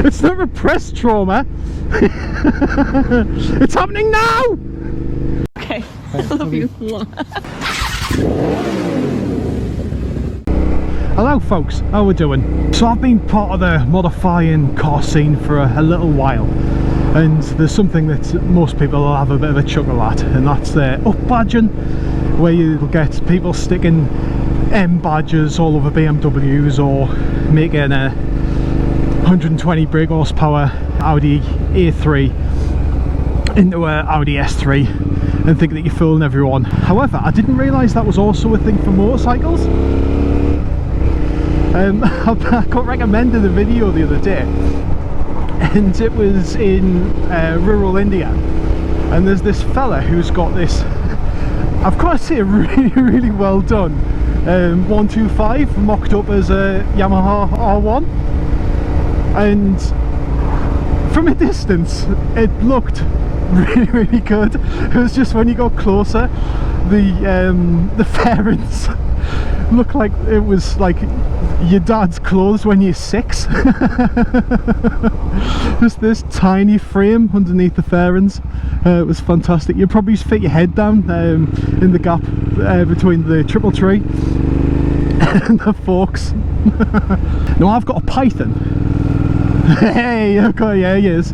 It's not repressed trauma. It's happening now. Okay, I love you. Hello folks, how we doing? So I've been part of the modifying car scene for a little while, and there's something that most people will have a bit of a chuckle at, and that's the up badging, where you'll get people sticking M badges all over BMWs or making a 120 brake horsepower Audi A3 into a Audi S3 and think that you're fooling everyone. However, I didn't realise that was also a thing for motorcycles. I got recommended a video the other day, and it was in rural India, and there's this fella who's got this, I've got to say, really well done 125 mocked up as a Yamaha R1, and from a distance it looked really good. It was just when you got closer, the fairings looked like it was like your dad's clothes when you're 6. Just this tiny frame underneath the fairings. It was fantastic. You'd probably just fit your head down in the gap between the triple tree and the forks. Now I've got a python. Hey, yeah, he is.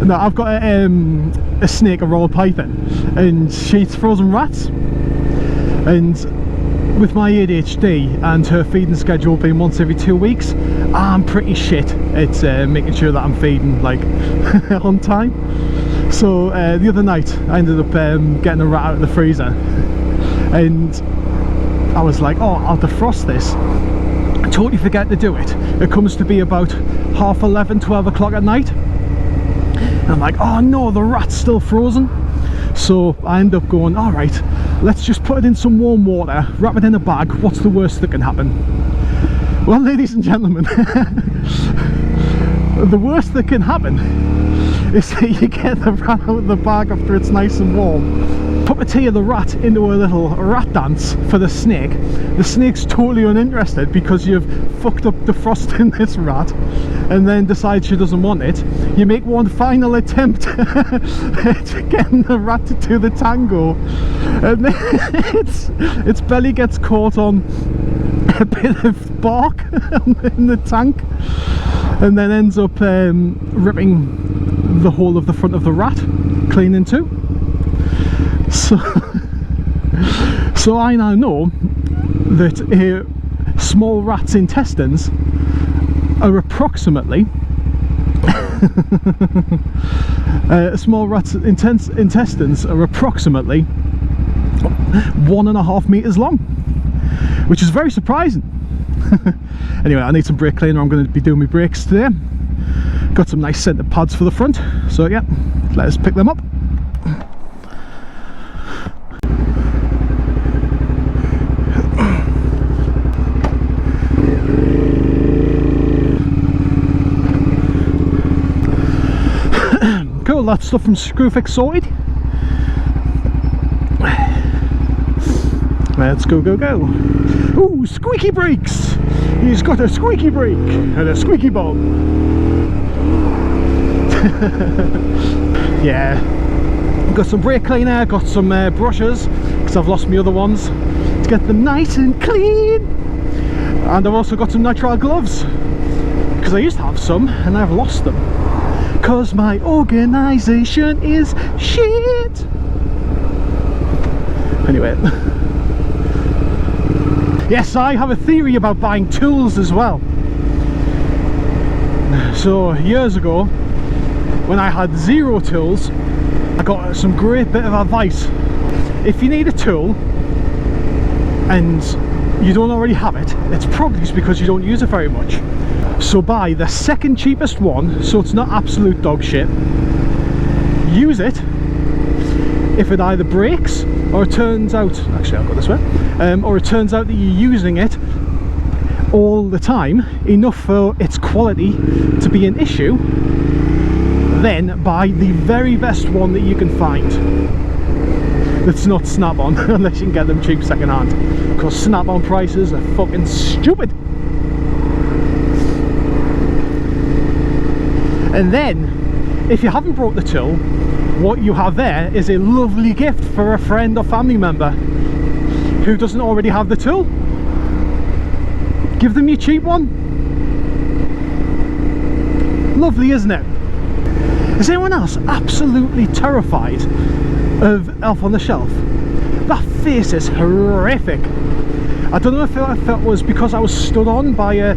No, I've got a snake, a royal python, and she eats frozen rats. And with my ADHD and her feeding schedule being once every 2 weeks, I'm pretty shit at making sure that I'm feeding like on time. So the other night I ended up getting a rat out of the freezer, and I was like, oh, I'll defrost this. I totally forget to do it. It comes to be about 11:30, 12 o'clock at night, and I'm like, oh no, the rat's still frozen. So I end up going, all right, let's just put it in some warm water, wrap it in a bag. What's the worst that can happen? Well, ladies and gentlemen, the worst that can happen is that you get the rat out of the bag after it's nice and warm, puppeteer the rat into a little rat dance for the snake. The snake's totally uninterested because you've fucked up defrosting this rat, and then decides she doesn't want it. You make one final attempt at getting the rat to do the tango, and then its belly gets caught on a bit of bark in the tank, and then ends up ripping the whole of the front of the rat clean in two. So I now know that a small rat's intestines are approximately intestines are approximately 1.5 meters long, which is very surprising. Anyway, I need some brake cleaner. I'm going to be doing my brakes today. Got some nice scented pads for the front, so yeah, let us pick them up. Cool, that's stuff from Screwfix sorted. Let's go. Ooh, squeaky brakes! He's got a squeaky brake and a squeaky bob. Yeah, got some brake cleaner, got some brushes, because I've lost my other ones, to get them nice and clean. And I've also got some nitrile gloves, because I used to have some and I've lost them, because my organisation is shit. Anyway, yes, I have a theory about buying tools as well. So years ago, when I had 0 tools, I got some great bit of advice. If you need a tool and you don't already have it, it's probably just because you don't use it very much. So buy the second cheapest one, so it's not absolute dog shit. Use it. If it either breaks or it turns out, actually I'll go this way, or it turns out that you're using it all the time, enough for its quality to be an issue, then buy the very best one that you can find that's not Snap-on, unless you can get them cheap second hand, because Snap-on prices are fucking stupid. And then, if you haven't brought the tool, what you have there is a lovely gift for a friend or family member who doesn't already have the tool. Give them your cheap one. Lovely, isn't it? Is anyone else absolutely terrified of Elf on the Shelf? That face is horrific. I don't know if it was because I was stood on by a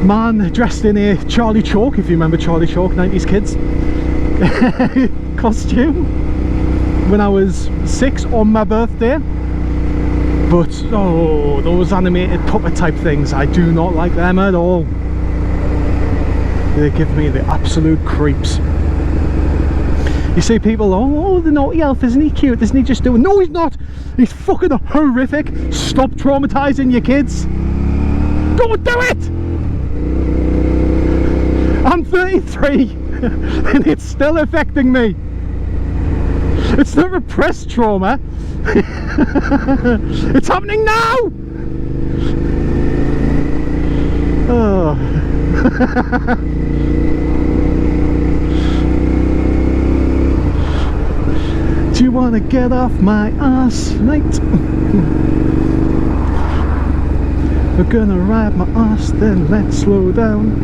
man dressed in a Charlie Chalk, if you remember Charlie Chalk, 90s kids costume, when I was 6 on my birthday. But oh, those animated puppet type things, I do not like them at all. They give me the absolute creeps. You see people, oh, the naughty elf, isn't he cute? Isn't he just doing? No, he's not. He's fucking horrific. Stop traumatizing your kids. Don't do it. I'm 33 and it's still affecting me. It's not repressed trauma. It's happening now. Oh. Do you want to get off my ass, mate? We're gonna ride my ass, then let's slow down.